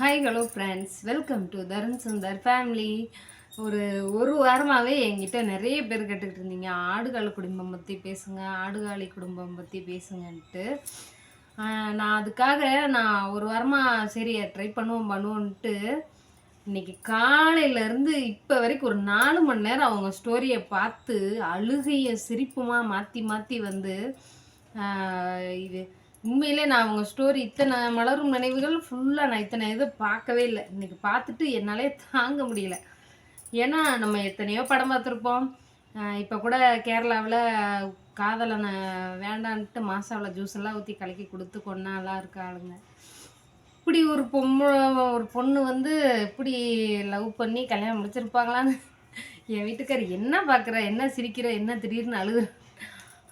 Hi hello friends, welcome to Tarun Sundar family. ஒரு வாரமாகவே என்கிட்ட நிறைய பேர் கேட்டுக்கிட்டு இருந்தீங்க, ஆடுகாலி குடும்பம் பற்றி பேசுங்க, ஆடுகாலி குடும்பம் பற்றி பேசுங்கன்ட்டு. நான் அதுக்காக ஒரு வாரமாக சரி ட்ரை பண்ணுவோன்ட்டு இன்னைக்கு காலையிலேருந்து இப்போ வரைக்கும் ஒரு 4 மணி நேரம் அவங்க ஸ்டோரியை பார்த்து அழுகைய சிரிப்புமா மாற்றி மாற்றி வந்து இது உண்மையிலே நான் அவங்க ஸ்டோரி இத்தனை மலரும் நினைவுகள் ஃபுல்லாக நான் இத்தனை இதை பார்க்கவே இல்லை. இன்றைக்கி பார்த்துட்டு என்னாலே தாங்க முடியல. ஏன்னா நம்ம எத்தனையோ படம் பார்த்துருப்போம். இப்போ கூட கேரளாவில் காதலனை வேண்டான்ட்டு மாசாவில் ஜூஸ் எல்லாம் ஊற்றி கலக்கி கொடுத்து கொன்னாலாம் இருக்க ஆளுங்க. இப்படி ஒரு பொண்ணு வந்து இப்படி லவ் பண்ணி கல்யாணம் முடிச்சிருப்பாங்களான்னு என் வீட்டுக்கார் என்ன பார்க்குற, என்ன சிரிக்கிற, என்ன திடீர்னு அழுகுற,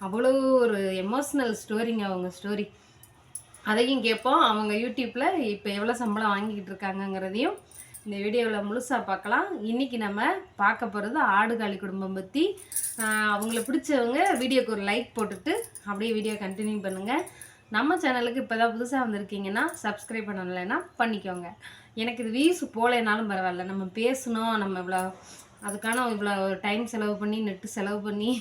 அவ்வளோ ஒரு எமோஷ்னல் ஸ்டோரிங்க அவங்க ஸ்டோரி. அதையும் கேட்போம். அவங்க யூடியூப்பில் இப்போ எவ்வளோ சம்பளம் வாங்கிக்கிட்டு இருக்காங்கங்கிறதையும் இந்த வீடியோவில் முழுசாக பார்க்கலாம். இன்றைக்கி நம்ம பார்க்க போகிறது ஆடுகாலி குடும்பம் பற்றி. அவங்கள பிடிச்சவங்க வீடியோக்கு ஒரு லைக் போட்டுட்டு அப்படியே வீடியோ கண்டினியூ பண்ணுங்கள். நம்ம சேனலுக்கு இப்போ தான் புதுசாக வந்திருக்கீங்கன்னா சப்ஸ்கிரைப் பண்ணலைன்னா பண்ணிக்கோங்க. எனக்கு இது வியூஸ் போகலைனாலும் பரவாயில்ல, நம்ம பேசணும், நம்ம இவ்வளோ டைம் செலவு பண்ணி நெட்டு செலவு பண்ணி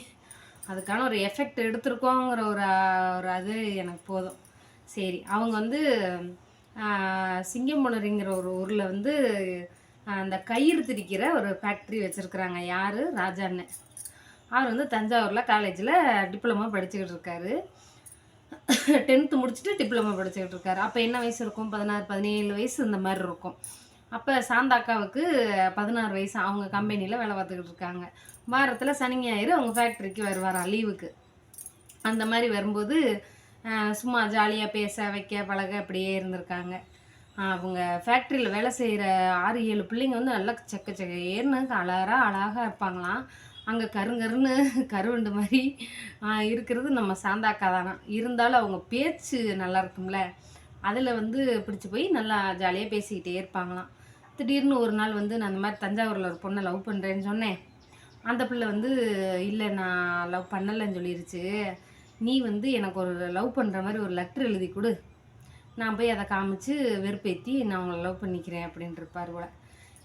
அதுக்கான ஒரு எஃபெக்ட் எடுத்திருக்கோங்கிற ஒரு அது எனக்கு போதும். சரி, அவங்க வந்து சிங்கம்புணரிங்கிற ஒரு ஊரில் வந்து அந்த கயிறு திரிக்கிற ஒரு ஃபேக்ட்ரி வச்சுருக்குறாங்க. யார்? ராஜா அண்ணன். அவர் வந்து தஞ்சாவூரில் காலேஜில் டிப்ளமோ படிச்சுக்கிட்டு இருக்காரு. 10th முடிச்சுட்டு டிப்ளமோ படிச்சுக்கிட்டு இருக்காரு. அப்போ என்ன வயசு இருக்கும்? 16 17 வயசு இந்த மாதிரி இருக்கும். அப்போ சாந்தாக்காவுக்கு 16 வயசு. அவங்க கம்பெனியில் வேலை பார்த்துக்கிட்டு இருக்காங்க. வாரத்தில் சனி ஞாயிறு அவங்க ஃபேக்ட்ரிக்கு வருவாராம் லீவுக்கு. அந்த மாதிரி வரும்போது சும்மா ஜாலியாக பேச வைக்க பழக அப்படியே இருந்திருக்காங்க. அவங்க ஃபேக்ட்ரியில் வேலை செய்கிற 6-7 பிள்ளைங்க வந்து நல்லா ஏறுன்னு அழகாக இருப்பாங்களாம். அங்கே கருங்கருன்னு கருவண்டு மாதிரி இருக்கிறது நம்ம சாந்தாக்கா தானா. இருந்தாலும் அவங்க பேச்சு நல்லா இருக்கும்ல, அதில் வந்து பிடிச்சி போய் நல்லா ஜாலியாக பேசிக்கிட்டே இருப்பாங்களாம். திடீர்னு ஒரு நாள் வந்து நான் அந்த மாதிரி தஞ்சாவூரில் ஒரு பொண்ணை லவ் பண்ணுறேன்னு சொன்னேன். அந்த பிள்ளை வந்து இல்லை, நான் லவ் பண்ணலைன்னு சொல்லிருச்சு. நீ வந்து எனக்கு ஒரு லவ் பண்ணுற மாதிரி ஒரு லெட்ரு எழுதி கொடு, நான் போய் அதை காமிச்சு வெறுப்பேற்றி நான் உங்களை லவ் பண்ணிக்கிறேன் அப்படின்ட்டு இருப்பார் போல்.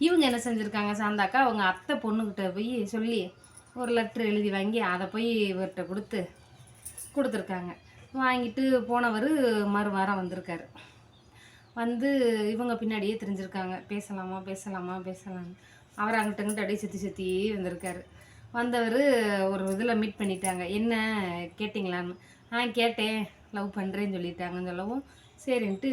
இவங்க என்ன செஞ்சுருக்காங்க, சாந்தாக்கா அவங்க அத்தை பொண்ணுக்கிட்ட போய் சொல்லி ஒரு லெட்ரு எழுதி வாங்கி அதை போய் இவர்கிட்ட கொடுத்துருக்காங்க. வாங்கிட்டு போனவர் மறுவாரம் வந்திருக்காரு. வந்து இவங்க பின்னாடியே தெரிஞ்சிருக்காங்க, பேசலான்னு. அவர் அங்கிட்ட அப்படியே சுற்றி வந்திருக்காரு. வந்தவர் ஒரு இதில் மீட் பண்ணிட்டாங்க. என்ன கேட்டிங்களான்னு? கேட்டேன், லவ் பண்ணுறேன்னு சொல்லிட்டாங்கன்னு சொல்லவும் சரின்ட்டு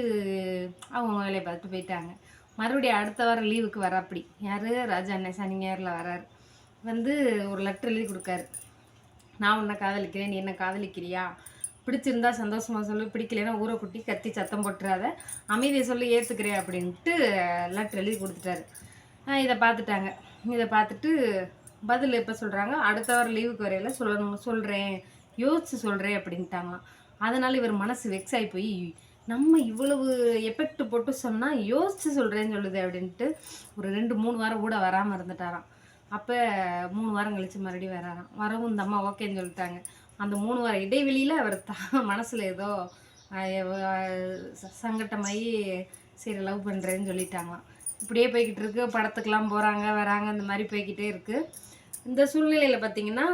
அவங்க வேலையை பார்த்துட்டு போயிட்டாங்க. மறுபடியும் அடுத்த வாரம் லீவுக்கு வராப்படி யார்? ராஜா அண்ணன் சனி ஞாயிறில் வராரு. வந்து ஒரு லெட்டர் எழுதி கொடுக்காரு. நான் உன்னை காதலிக்கிறேன், நீ என்ன காதலிக்கிறியா? பிடிச்சிருந்தா சந்தோஷமாக சொல்லு, பிடிக்கலைன்னா ஊரை குட்டி கத்தி சத்தம் போட்டுறாத, அமைதியை சொல்லி ஏற்றுக்கிறேன் அப்படின்ட்டு லெட்டர் எழுதி கொடுத்துட்டாரு. இதை பார்த்துட்டாங்க. இதை பார்த்துட்டு பதில் எப்போ சொல்கிறாங்க, அடுத்த வாரம் லீவுக்கு வரையில் சொல்கிறேன், யோசிச்சு சொல்கிறேன் அப்படின்ட்டாங்களாம். அதனால் இவர் மனசு வெக்ஸ் ஆகி போய், நம்ம இவ்வளவு எஃபெக்ட் போட்டு சொன்னால் யோசிச்சு சொல்கிறேன்னு சொல்லுது அப்படின்ட்டு ஒரு 2-3 வாரம் கூட வராமல் இருந்துட்டாராம். அப்போ 3 வாரம் கழித்து மறுபடியும் வராராம். வரவும் இந்த அம்மா ஓகேன்னு சொல்லிட்டாங்க. அந்த 3 வாரம் இடைவெளியில் அவர் மனசில் ஏதோ சங்கட்டமாகி சரி லவ் பண்ணுறேன்னு சொல்லிட்டாங்களாம். இப்படியே போய்கிட்டு இருக்கு. படத்துக்கெலாம் போகிறாங்க வராங்க, இந்த மாதிரி போய்கிட்டே இருக்குது. இந்த சூழ்நிலையில் பார்த்திங்கன்னா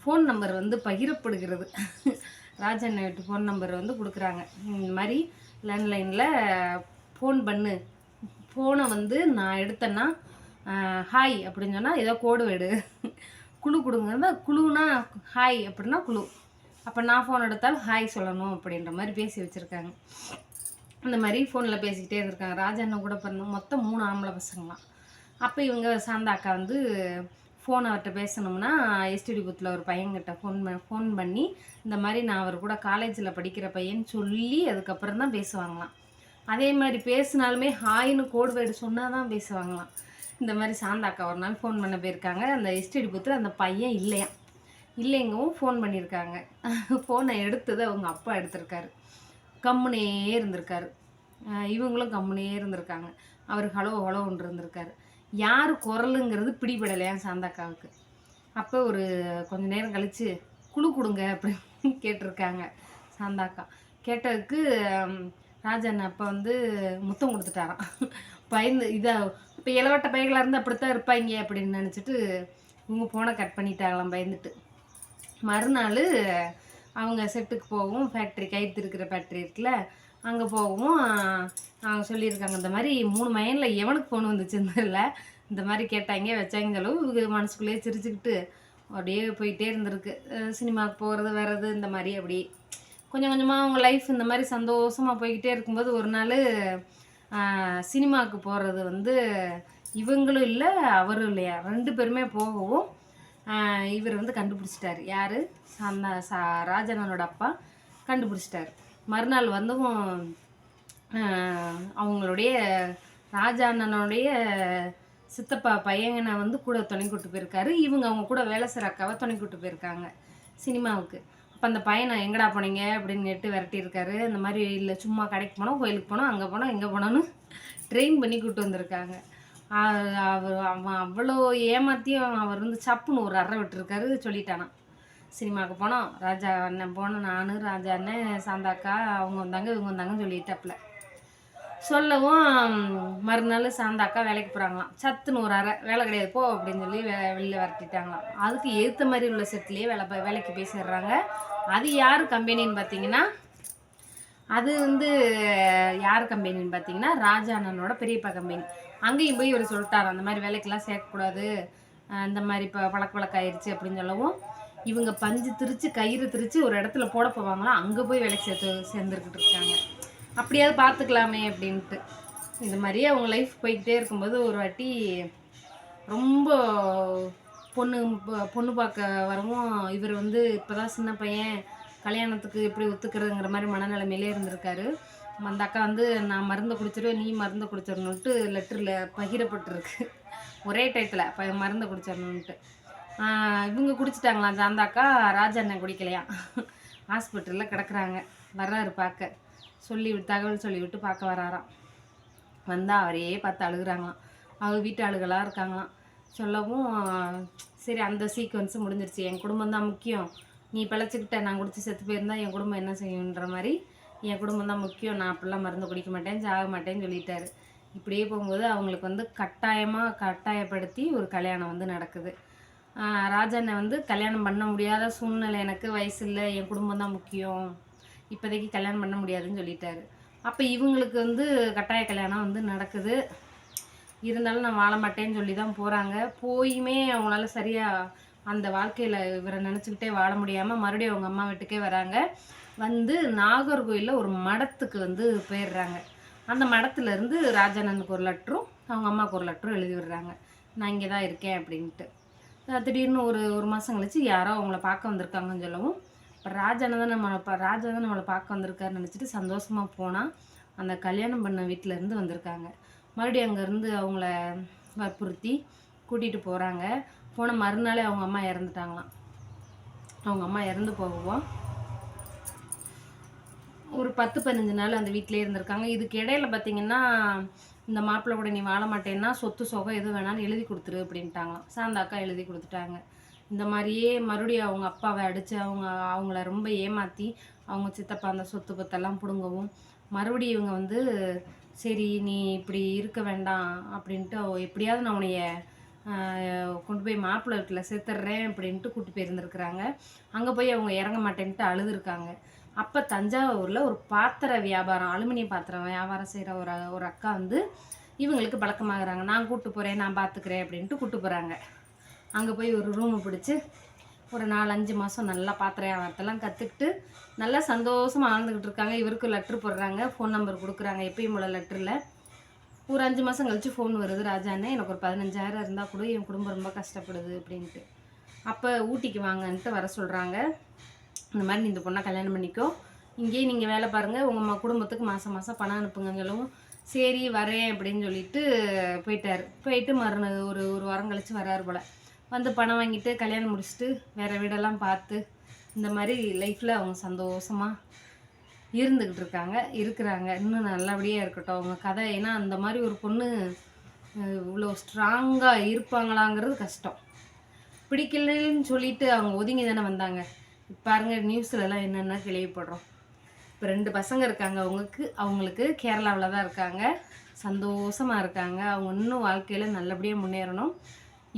ஃபோன் நம்பர் வந்து பகிரப்படுகிறது. ராஜண்ண வீட்டு ஃபோன் நம்பர் வந்து கொடுக்குறாங்க. இந்த மாதிரி லேண்ட்லைனில் ஃபோன் பண்ணு, ஃபோனை வந்து நான் எடுத்தேன்னா ஹாய் அப்படின்னு சொன்னால் ஏதோ கோடு வேடு, குழு கொடுங்க, குழுனா ஹாய் அப்படின்னா குழு, அப்போ நான் ஃபோன் எடுத்தாலும் ஹாய் சொல்லணும் அப்படின்ற மாதிரி பேசி வச்சுருக்காங்க. இந்த மாதிரி ஃபோனில் பேசிக்கிட்டே இருந்திருக்காங்க. ராஜண்ணன் கூட பிறந்த மொத்தம் 3 ஆம்பளை பசங்களாம். அப்போ இவங்க சாந்தாக்கா வந்து ஃபோன் அவர்கிட்ட பேசணும்னா எஸ்டிடி பூத்தில் ஒரு பையன்கிட்ட ஃபோன் பண்ணி இந்த மாதிரி நான் அவர் கூட காலேஜில் படிக்கிற பையன்னு சொல்லி அதுக்கப்புறம் தான் பேசுவாங்களாம். அதே மாதிரி பேசினாலுமே ஹாய்னு கோடு வேர்டு சொன்னால் தான் பேசுவாங்களாம். இந்த மாதிரி சாந்தாக்கா ஒரு நாள் ஃபோன் பண்ண போயிருக்காங்க. அந்த எஸ்டிடி பூத்தில் அந்த பையன் இல்லைங்கவும் ஃபோன் பண்ணியிருக்காங்க. ஃபோனை எடுத்தது அவங்க அப்பா எடுத்திருக்காரு. கம்முனே இருந்திருக்காரு. இவங்களும் கம்முனே இருந்திருக்காங்க. அவர் ஹலோ ஒன்று இருந்திருக்காரு. யார் குரலுங்கிறது பிடிபடலையா சாந்தாக்காவுக்கு. அப்போ ஒரு கொஞ்ச நேரம் கழித்து குழு கொடுங்க அப்படின்னு கேட்டிருக்காங்க சாந்தாக்கா. கேட்டதுக்கு ராஜா அண்ணன் அப்போ வந்து முத்தம் கொடுத்துட்டாராம். பயந்து இதாக இப்போ இளவட்ட பைகளாக இருந்து அப்படித்தான் இருப்பாங்க அப்படின்னு நினச்சிட்டு இவங்க ஃபோனை கட் பண்ணிட்டாங்களாம் பயந்துட்டு. மறுநாள் அவங்க செட்டுக்கு போகவும், ஃபேக்ட்ரி கயிறு இருக்கிற ஃபேக்ட்ரி இருக்குல்ல, அங்கே போகவும் அவங்க சொல்லியிருக்காங்க, இந்த மாதிரி 3 மைனில் எவனுக்கு ஃபோன் வந்துச்சுன்னு இல்லை, இந்த மாதிரி கேட்டாங்க வச்சாங்களும் இவங்க மனசுக்குள்ளேயே சிரிச்சுக்கிட்டு அப்படியே போயிட்டே இருந்திருக்கு. சினிமாவுக்கு போகிறது வர்றது இந்த மாதிரி அப்படி கொஞ்சம் கொஞ்சமாக அவங்க லைஃப் இந்த மாதிரி சந்தோஷமாக போய்கிட்டே இருக்கும்போது ஒரு நாள் சினிமாவுக்கு போகிறது வந்து இவங்களும் இல்லை அவரும் இல்லையா, 2 பேருமே போகவும் இவர் வந்து கண்டுபிடிச்சிட்டாரு. யார்? அந்த ராஜனனோட அப்பா கண்டுபிடிச்சிட்டாரு. மறுநாள் வந்தும் அவங்களுடைய ராஜா அண்ணனுடைய சித்தப்பா பையனை வந்து கூட துணை கூட்டு போயிருக்காரு. இவங்க அவங்க கூட வேலை செய்கிற அக்காவை துணை கூட்டு போயிருக்காங்க சினிமாவுக்கு. அப்போ அந்த பையனை எங்கடா போனீங்க அப்படின்னு கேட்டு விரட்டியிருக்காரு. இந்த மாதிரி இல்லை, சும்மா கடைக்கு போனோம், கோயிலுக்கு போனோம், அங்கே போனோம், இங்கே போனோன்னு ட்ரெயின் பண்ணி கூப்பிட்டு வந்திருக்காங்க. அவன் அவ்வளோ ஏமாற்றியும் அவர் வந்து சப்புன்னு ஒரு அறை விட்டுருக்காரு. சொல்லிட்டானா, சினிமாவுக்கு போனோம், ராஜா அண்ணன் போனோம், நான் ராஜா அண்ணன் சாந்தாக்கா அவங்க வந்தாங்க, இவங்க வந்தாங்கன்னு சொல்லிட்டாப்புல. சொல்லவும் மறுநாள் சாந்தாக்கா வேலைக்கு போகிறாங்களாம். சத்துன்னு ஒரு அறை, வேலை கிடையாது போ அப்படின்னு சொல்லி வெளியில் விரட்டிட்டாங்களாம். அதுக்கு ஏற்ற மாதிரி உள்ள செட்லேயே வேலைக்கு போய் சேர்றாங்க. அது யார் கம்பெனின்னு பார்த்தீங்கன்னா, அது வந்து யார் கம்பெனின்னு பார்த்தீங்கன்னா ராஜா அண்ணனோட பெரியப்பா கம்பெனி. அங்கேயும் போய் இவர் சொல்லிட்டார், அந்த மாதிரி வேலைக்கெல்லாம் சேர்க்கக்கூடாது, இந்த மாதிரி இப்போ வழக்காயிருச்சு அப்படின்னு சொல்லவும் இவங்க பஞ்சு திரிச்சு கயிறு திரிச்சு ஒரு இடத்துல போட போவாங்களா, அங்கே போய் வேலைக்கு சேர்ந்துருக்கிட்டு இருக்காங்க. அப்படியாவது பார்த்துக்கலாமே அப்படின்ட்டு. இந்த மாதிரியே அவங்க லைஃப் போய்கிட்டே இருக்கும்போது ஒரு வாட்டி ரொம்ப பொண்ணு பார்க்க வரவும் இவர் வந்து இப்போ தான் சின்ன பையன், கல்யாணத்துக்கு எப்படி ஒத்துக்கிறதுங்கிற மாதிரி மனநிலைமையிலே இருந்திருக்காரு. அந்த அக்கா வந்து நான் மருந்து குடிச்சிடுவேன், நீ மருந்து குடிச்சிடணுன்ட்டு லெட்டரில் பகிரப்பட்டிருக்கு. ஒரே டைத்தில் மருந்து குடிச்சிடணுன்ட்டு. இவங்க குடிச்சிட்டாங்களாம். அந்த அக்கா ராஜா அண்ணன் குடிக்கலையா, ஹாஸ்பிட்டலில் கிடக்குறாங்க. வர்றாரு பார்க்க, தகவல் சொல்லிவிட்டு பார்க்க வராராம். வந்தால் அவரையே பார்த்து அழுகுறாங்களாம். அவங்க வீட்டு ஆளுகளாக இருக்காங்களாம். சொல்லவும் சரி அந்த சீக்வன்ஸு முடிஞ்சிருச்சு, என் குடும்பம் தான் முக்கியம், நீ பிழைச்சிக்கிட்ட, நான் குடிச்சு செத்து போயிருந்தா என் குடும்பம் என்ன செய்யுன்ற மாதிரி என் குடும்பம் தான் முக்கியம், நான் அப்படிலாம் மருந்து குடிக்க மாட்டேன், சாக மாட்டேன்னு சொல்லிட்டாரு. இப்படியே போகும்போது அவங்களுக்கு வந்து கட்டாயப்படுத்தி ஒரு கல்யாணம் வந்து நடக்குது. ராஜண்ணை வந்து கல்யாணம் பண்ண முடியாத சூழ்நிலை, எனக்கு வயசு இல்லை, என் குடும்பம் தான் முக்கியம், இப்போதைக்கு கல்யாணம் பண்ண முடியாதுன்னு சொல்லிட்டாரு. அப்போ இவங்களுக்கு வந்து கட்டாய கல்யாணம் வந்து நடக்குது. இருந்தாலும் நான் வாழ மாட்டேன்னு சொல்லி தான் போகிறாங்க. போயுமே அவங்களால சரியாக அந்த வாழ்க்கையில் இவரை நினச்சிக்கிட்டே வாழ முடியாமல் மறுபடியும் அவங்க அம்மா வீட்டுக்கே வராங்க. வந்து நாகர்கோயிலில் ஒரு மடத்துக்கு வந்து போயிடுறாங்க. அந்த மடத்துலேருந்து ராஜாண்ணனுக்கு ஒரு லெட்டரும் அவங்க அம்மாவுக்கு ஒரு லெட்டரும் எழுதி விடுறாங்க, நான் இங்கே தான் இருக்கேன் அப்படின்ட்டு. திடீர்னு ஒரு மாதம் கழிச்சு யாரோ அவங்கள பார்க்க வந்திருக்காங்கன்னு சொல்லவும், இப்போ ராஜா தான் நம்மளை பார்க்க வந்திருக்காருன்னு நினச்சிட்டு சந்தோஷமாக போனால் அந்த கல்யாணம் பண்ண வீட்டிலேருந்து வந்திருக்காங்க. மறுபடியும் அங்கேருந்து அவங்கள வற்புறுத்தி கூட்டிகிட்டு போகிறாங்க. போன மறுநாளே அவங்க அம்மா இறந்துட்டாங்களாம். அவங்க அம்மா இறந்து போகவும் ஒரு 10-15 நாள் அந்த வீட்டிலே இருந்திருக்காங்க. இதுக்கு இடையில பார்த்திங்கன்னா இந்த மாப்பிள்ளை கூட நீ வாழ மாட்டேன்னா சொத்து சொகம் எதுவும் வேணாலும் எழுதி கொடுத்துரு அப்படின்ட்டாங்களாம். சாந்தாக்கா எழுதி கொடுத்துட்டாங்க. இந்த மாதிரியே மறுபடியும் அவங்க அப்பாவை அடித்து அவங்கள ரொம்ப ஏமாற்றி அவங்க சித்தப்பா அந்த சொத்து பத்தெல்லாம் பிடுங்கவும் மறுபடியும் இவங்க வந்து சரி நீ இப்படி இருக்க வேண்டாம் அப்படின்ட்டு எப்படியாவது நான் உன்னைய கொண்டு போய் மாப்பிள்ளை வீட்டில் சேர்த்துட்றேன் அப்படின்ட்டு கூப்பிட்டு போயிருந்துருக்குறாங்க. அங்கே போய் அவங்க இறங்க மாட்டேன்ட்டு அழுதுருக்காங்க. அப்போ தஞ்சாவூரில் ஒரு பாத்திர வியாபாரம், அலுமினிய பாத்திரம் வியாபாரம் செய்கிற ஒரு அக்கா வந்து இவங்களுக்கு பழக்கமாகறாங்க. நான் கூப்பிட்டு போகிறேன், நான் பார்த்துக்கிறேன் அப்படின்ட்டு கூப்பிட்டு போகிறாங்க. அங்கே போய் ஒரு ரூமு பிடிச்சி ஒரு 4-5 மாதம் நல்லா பாத்திர வியாபாரத்தெல்லாம் கற்றுக்கிட்டு நல்லா சந்தோஷமாக ஆழ்ந்துக்கிட்டு இருக்காங்க. இவருக்கு லெட்ரு போடுறாங்க, ஃபோன் நம்பர் கொடுக்குறாங்க. எப்பயும் உள்ள லெட்டரில் ஒரு 5 மாதம் கழித்து ஃபோன் வருது, ராஜாண்ணே எனக்கு ஒரு 15,000 இருந்தால் கூட என் குடும்பம் ரொம்ப கஷ்டப்படுது அப்படின்ட்டு. அப்போ ஊட்டிக்கு வாங்கன்ட்டு வர சொல்கிறாங்க. இந்த மாதிரி நீ இந்த பொண்ணை கல்யாணம் பண்ணிக்கோ, இங்கேயே நீங்கள் வேலை பாருங்கள், உங்கள் குடும்பத்துக்கு மாதம் மாதம் பணம் அனுப்புங்கங்களும் சரி வரேன் அப்படின்னு சொல்லிட்டு போயிட்டார். போயிட்டு ஒரு வாரம் கழித்து வராரு போல். வந்து பணம் வாங்கிட்டு கல்யாணம் முடிச்சுட்டு வேறு வீடெல்லாம் பார்த்து இந்த மாதிரி லைஃப்பில் அவங்க சந்தோஷமாக இருக்கிறாங்க. இன்னும் நல்லபடியாக இருக்கட்டும் அவங்க கதை. ஏன்னா அந்த மாதிரி ஒரு பொண்ணு இவ்வளோ ஸ்ட்ராங்காக இருப்பாங்களாங்கிறது கஷ்டம். பிடிக்கலன்னு சொல்லிட்டு அவங்க ஒதுங்கி தானே வந்தாங்க. பாருங்கள் நியூஸ்லலாம் என்னென்ன கேள்விப்படுறோம். இப்போ 2 பசங்க இருக்காங்க அவங்களுக்கு கேரளாவில் தான் இருக்காங்க. சந்தோஷமாக இருக்காங்க. அவங்க இன்னும் வாழ்க்கையில் நல்லபடியாக முன்னேறணும்.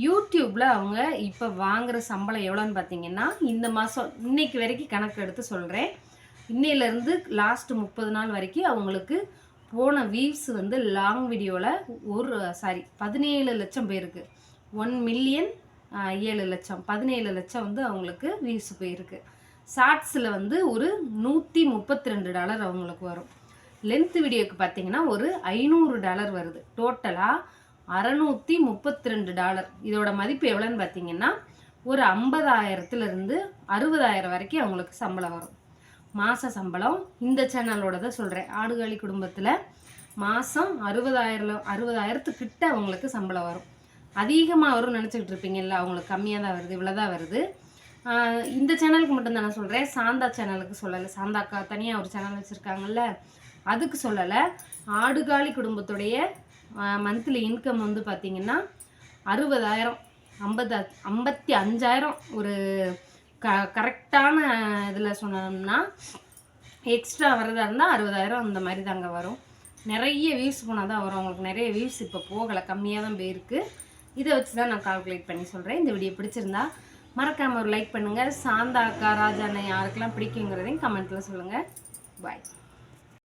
யூடியூப்பில் அவங்க இப்போ வாங்குகிற சம்பளம் எவ்வளோன்னு பார்த்தீங்கன்னா, இந்த மாதம் இன்னைக்கு வரைக்கும் கணக்கு எடுத்து சொல்கிறேன். இன்னையிலேருந்து லாஸ்ட் 30 நாள் வரைக்கும் அவங்களுக்கு போன வியூஸ் வந்து லாங் வீடியோவில் 17 லட்சம் பேருக்கு 1,7,00,000 17 லட்சம் வந்து அவங்களுக்கு வியூஸ் போயிருக்கு. ஷார்ட்ஸில் வந்து ஒரு $132 அவங்களுக்கு வரும். லென்த் வீடியோக்கு பார்த்தீங்கன்னா ஒரு $500 வருது. டோட்டலாக $632. இதோட மதிப்பு எவ்வளோன்னு பார்த்தீங்கன்னா ஒரு 50,000லேருந்து 60,000 வரைக்கும் அவங்களுக்கு சம்பளம் வரும். மாத சம்பளம் இந்த சேனலோட தான் சொல்கிறேன். ஆடுகாலி குடும்பத்தில் மாதம் 60,000 அவங்களுக்கு சம்பளம் வரும். அதிகமாக வரும்னு நினச்சிக்கிட்டு இருப்பீங்கல்ல, அவங்களுக்கு கம்மியாக தான் வருது, இவ்வளோ தான் வருது. இந்த சேனலுக்கு மட்டும்தான் நான் சொல்கிறேன், சாந்தா சேனலுக்கு சொல்லலை. சாந்தாக்கா தனியாக ஒரு சேனல் வச்சுருக்காங்கல்ல, அதுக்கு சொல்லலை. ஆடுகாலி குடும்பத்துடைய மந்த்லி இன்கம் வந்து பார்த்திங்கன்னா 60,000 55,000 ஒரு கரெக்டான இதில் சொன்னோம்னா, எக்ஸ்ட்ரா வரதா இருந்தால் 60,000 அந்த மாதிரி தாங்க வரும். நிறைய வியூஸ் போனால் தான் வரும். அவங்களுக்கு நிறைய வியூஸ் இப்போ போகலை, கம்மியாக தான் போயிருக்கு. இதை வச்சு தான் நான் கால்குலேட் பண்ணி சொல்கிறேன். இந்த வீடியோ பிடிச்சிருந்தா மறக்காமல் ஒரு லைக் பண்ணுங்கள். சாந்தா அக்கா, ராஜா அண்ணன் யாருக்கெல்லாம் பிடிக்குங்கிறதையும் கமெண்ட்டில் சொல்லுங்கள். பாய்.